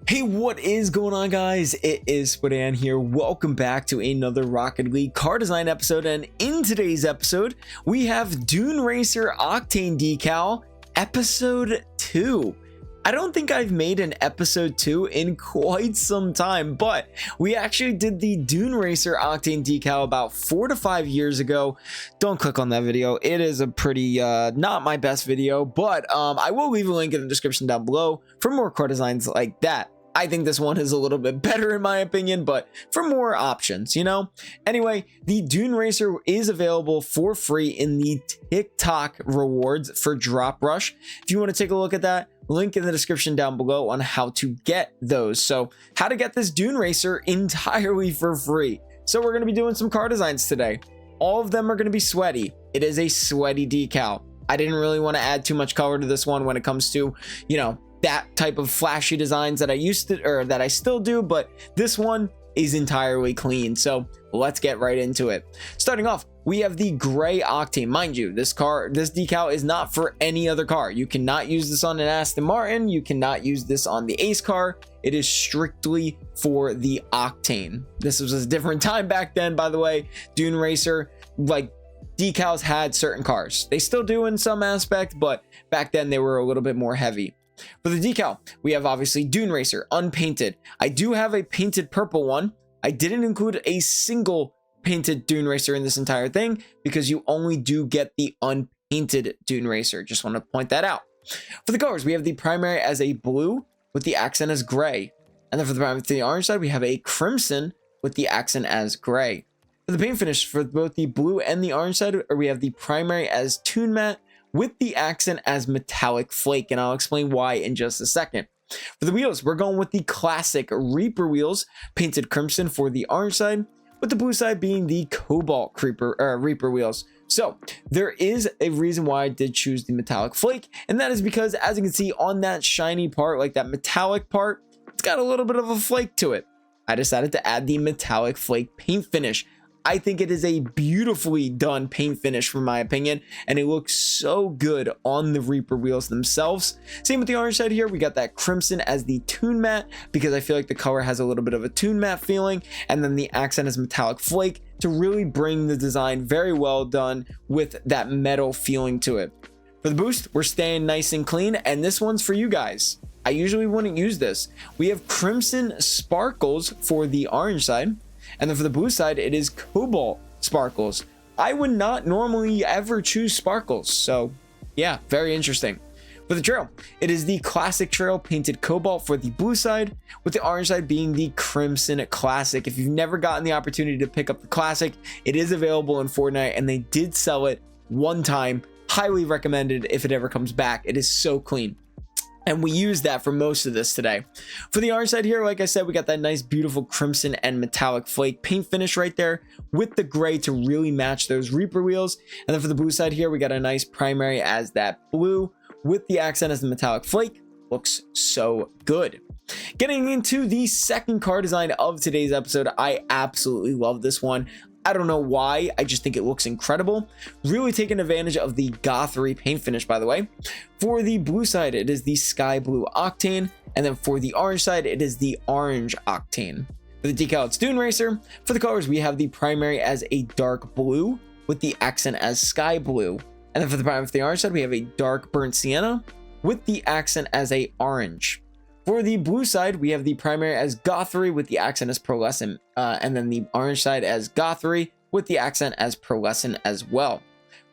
Hey, what is going on, guys? It is Spudan here. Welcome back to another Rocket League car design episode, and in today's episode we have Dune Racer Octane Decal episode 2. I don't think I've made an episode 2 in quite some time, but we actually did the Dune Racer Octane Decal about 4 to 5 years ago. Don't click on that video. It is a pretty not my best video, but I will leave a link in the description down below for more car designs like that. I think this one is a little bit better in my opinion, but for more options, you know? Anyway, the Dune Racer is available for free in the TikTok rewards for Drop Rush. If you want to take a look at that, link in the description down below on how to get those. So how to get this Dune Racer entirely for free. So we're going to be doing some car designs today. All of them are going to be sweaty. It is a sweaty decal. I didn't really want to add too much color to this one when it comes to, you know, that type of flashy designs that I used to, or that I still do, but this one is entirely clean. So let's get right into it. Starting off, we have the gray Octane. Mind you, this decal is not for any other car. You cannot use this on an Aston Martin. You cannot use this on the Ace car. It is strictly for the Octane. This was a different time back then, by the way. Dune Racer, like, decals had certain cars. They still do in some aspect, but back then they were a little bit more heavy. For the decal, we have obviously Dune Racer, unpainted. I do have a painted purple one. I didn't include a single painted Dune Racer in this entire thing because you only do get the unpainted Dune Racer. Just want to point that out. For the colors, we have the primary as a blue with the accent as gray. And then for the orange side, we have a crimson with the accent as gray. For the paint finish, for both the blue and the orange side, we have the primary as Toon Matte with the accent as metallic flake, and I'll explain why in just a second. For the wheels, we're going with the classic Reaper wheels, painted crimson for the orange side, with the blue side being the Cobalt Reaper wheels. So there is a reason why I did choose the metallic flake, and that is because, as you can see on that shiny part, like that metallic part, it's got a little bit of a flake to it. I decided to add the metallic flake paint finish. I think it is a beautifully done paint finish from my opinion, and it looks so good on the Reaper wheels themselves. Same with the orange side here, we got that crimson as the Toon Matte because I feel like the color has a little bit of a Toon Matte feeling, and then the accent is metallic flake to really bring the design very well done with that metal feeling to it. For the boost, we're staying nice and clean, and this one's for you guys. I usually wouldn't use this. We have crimson sparkles for the orange side. And then for the blue side, it is Cobalt sparkles. I would not normally ever choose sparkles. So yeah, very interesting. For the trail, it is the classic trail painted Cobalt for the blue side, with the orange side being the crimson classic. If you've never gotten the opportunity to pick up the classic, it is available in Fortnite and they did sell it one time. Highly recommended if it ever comes back. It is so clean. And we use that for most of this today. For the orange side here, like I said, we got that nice, beautiful crimson and metallic flake paint finish right there with the gray to really match those Reaper wheels. And then for the blue side here, we got a nice primary as that blue with the accent as the metallic flake. Looks so good. Getting into the second car design of today's episode, I absolutely love this one. I don't know why, I just think it looks incredible. Really taking advantage of the Gothic paint finish, by the way. For the blue side, it is the Sky Blue Octane, and then for the orange side, it is the Orange Octane. For the decal, it's Dune Racer. For the colors, we have the primary as a dark blue with the accent as Sky Blue. And then for the orange side, we have a dark burnt sienna with the accent as a orange. For the blue side, we have the primary as Gothic with the accent as pearlescent, and then the orange side as Gothic with the accent as pearlescent as well.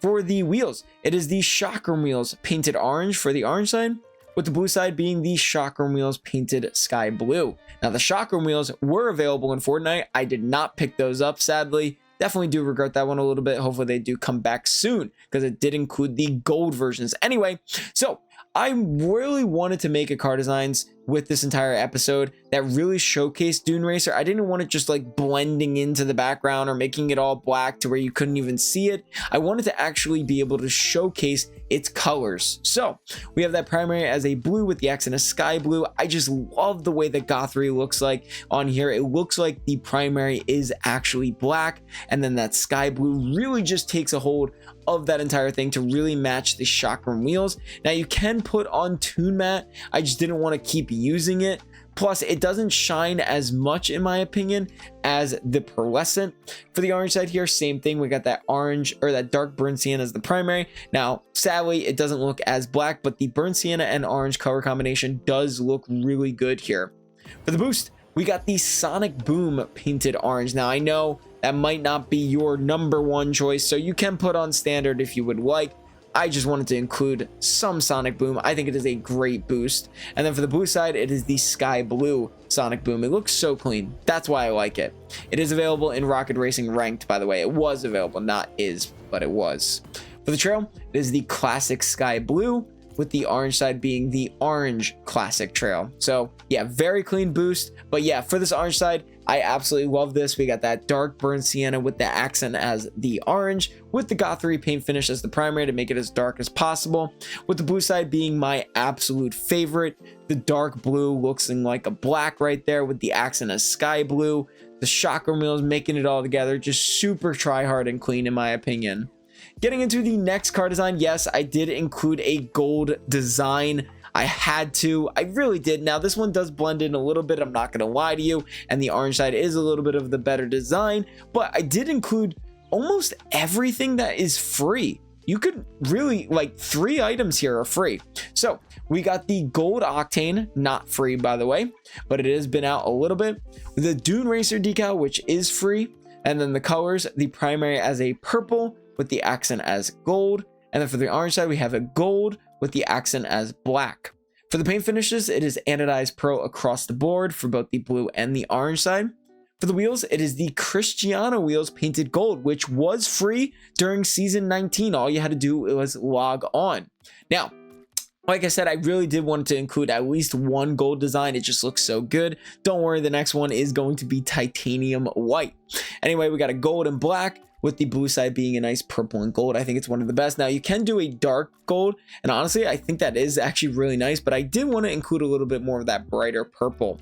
For the wheels, it is the Chakram wheels painted orange for the orange side, with the blue side being the Chakram wheels painted sky blue. Now the Chakram wheels were available in Fortnite. I did not pick those up, sadly. Definitely do regret that one a little bit. Hopefully they do come back soon because it did include the gold versions. Anyway, so I really wanted to make a car designs with this entire episode that really showcased Dune Racer. I didn't want it just like blending into the background or making it all black to where you couldn't even see it. I wanted to actually be able to showcase its colors. So we have that primary as a blue with the accent of sky blue. I just love the way that Gothic looks like on here. It looks like the primary is actually black, and then that sky blue really just takes a hold of that entire thing to really match the Chakram wheels. Now you can put on Toon Matte. I just didn't want to keep using it. Plus, it doesn't shine as much, in my opinion, as the pearlescent. For the orange side here, same thing. We got that orange or that dark burnt sienna as the primary. Now, sadly, it doesn't look as black, but the burnt sienna and orange color combination does look really good here. For the boost, we got the Sonic Boom painted orange. Now, I know that might not be your #1 choice, so you can put on standard if you would like. I just wanted to include some Sonic Boom. I think it is a great boost. And then for the blue side, it is the Sky Blue Sonic Boom. It looks so clean. That's why I like it. It is available in Rocket Racing Ranked, by the way. It was available, not is, but it was. For the trail, it is the classic Sky Blue, with the orange side being the orange classic trail. So yeah, very clean boost. But yeah, for this orange side, I absolutely love this. We got that dark burnt sienna with the accent as the orange, with the Gothic paint finish as the primary to make it as dark as possible, with the blue side being my absolute favorite. The dark blue looking like a black right there with the accent as sky blue. The chakram wheels making it all together, just super try hard and clean in my opinion. Getting into the next car design, yes, I did include a gold design. I had to. I really did. Now, this one does blend in a little bit. I'm not going to lie to you. And the orange side is a little bit of the better design. But I did include almost everything that is free. You could really, like, 3 items here are free. So we got the gold octane, not free, by the way, but it has been out a little bit. The Dune Racer decal, which is free. And then the colors, the primary as a purple, with the accent as gold, and then for the orange side we have a gold with the accent as black. For the paint finishes, it is anodized pearl across the board for both the blue and the orange side. For the wheels, it is the Cristiano wheels painted gold, which was free during season 19. All you had to do was log on. Now, like I said, I really did want to include at least one gold design. It just looks so good. Don't worry, the next one is going to be titanium white. Anyway, we got a gold and black, with the blue side being a nice purple and gold. I think it's one of the best. Now, you can do a dark gold, and honestly, I think that is actually really nice, but I did want to include a little bit more of that brighter purple.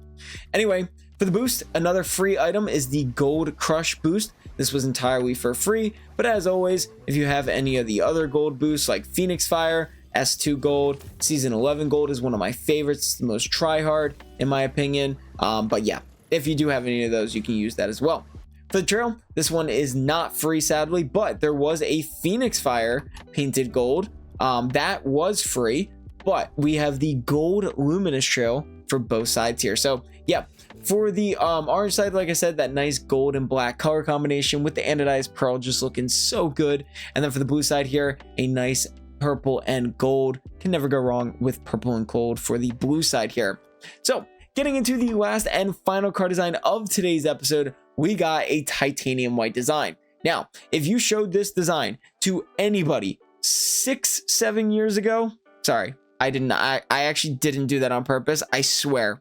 Anyway, for the boost, another free item is the Gold Crush boost. This was entirely for free, but as always, if you have any of the other gold boosts like Phoenix Fire, S2 Gold, Season 11 Gold is one of my favorites. It's the most try-hard, in my opinion. But yeah, if you do have any of those, you can use that as well. For the trail, this one is not free, sadly, but there was a Phoenix Fire painted gold. That was free, but we have the gold luminous trail for both sides here. So yeah, for the orange side, like I said, that nice gold and black color combination with the anodized pearl just looking so good. And then for the blue side here, a nice purple and gold. Can never go wrong with purple and gold for the blue side here. So getting into the last and final car design of today's episode, we got a titanium white design. Now, if you showed this design to anybody 6-7 years ago, sorry, I didn't. I actually didn't do that on purpose. I swear.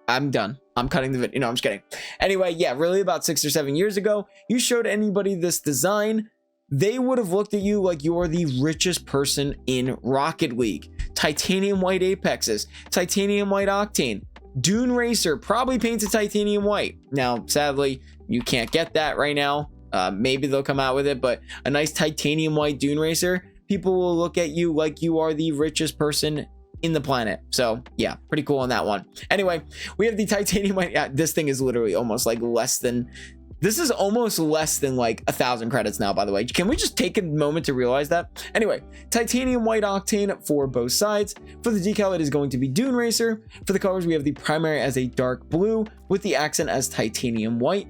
I'm done. I'm cutting the video. No, I'm just kidding. Anyway, yeah, really about 6 or 7 years ago, you showed anybody this design, they would have looked at you like you're the richest person in Rocket League. Titanium white apexes, titanium white octane, Dune Racer, probably painted titanium white. Now, sadly, you can't get that right now. Maybe they'll come out with it, but a nice titanium white Dune Racer, people will look at you like you are the richest person in the planet. So yeah, pretty cool on that one. Anyway, we have the titanium white. Yeah, this thing is literally almost like less than, this is almost less than like 1,000 credits now, by the way. Can we just take a moment to realize that? Anyway, titanium white octane for both sides. For the decal, it is going to be Dune Racer. For the colors, we have the primary as a dark blue with the accent as titanium white.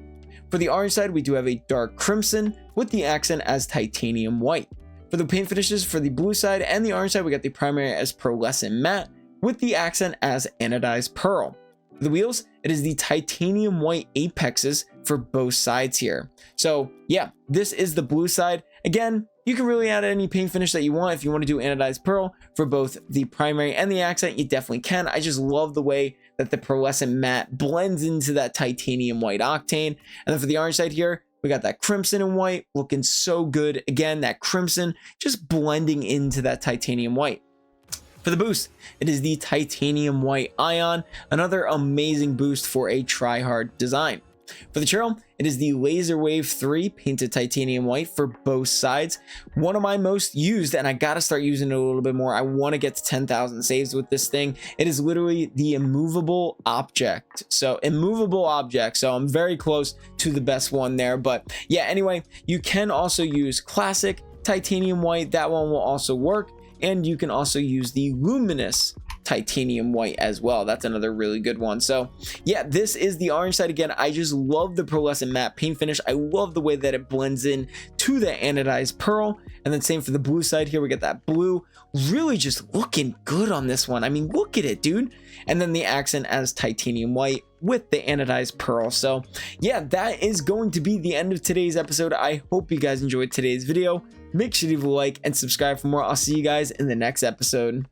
For the orange side, we do have a dark crimson with the accent as titanium white. For the paint finishes, for the blue side and the orange side, we got the primary as pearlescent matte with the accent as anodized pearl. For the wheels, it is the titanium white apexes for both sides here. So yeah, this is the blue side. Again, you can really add any paint finish that you want. If you want to do anodized pearl for both the primary and the accent, you definitely can. I just love the way that the pearlescent matte blends into that titanium white octane. And then for the orange side here, we got that crimson and white looking so good. Again, that crimson just blending into that titanium white. For the boost, it is the titanium white ion, another amazing boost for a try-hard design. For the trail, it is the Laser Wave 3 painted titanium white for both sides. One of my most used, and I gotta start using it a little bit more. I want to get to 10,000 saves with this thing. It is literally the immovable object. So I'm very close to the best one there. But yeah, anyway, you can also use classic titanium white. That one will also work. And you can also use the luminous titanium white as well. That's another really good one. So yeah, this is the orange side. Again, I just love the pearlescent matte paint finish. I love the way that it blends in to the anodized pearl. And then same for the blue side here. We get that blue really just looking good on this one. I mean, look at it, dude. And then the accent as titanium white with the anodized pearl. So yeah, that is going to be the end of today's episode. I hope you guys enjoyed today's video. Make sure to leave a like and subscribe for more. I'll see you guys in the next episode.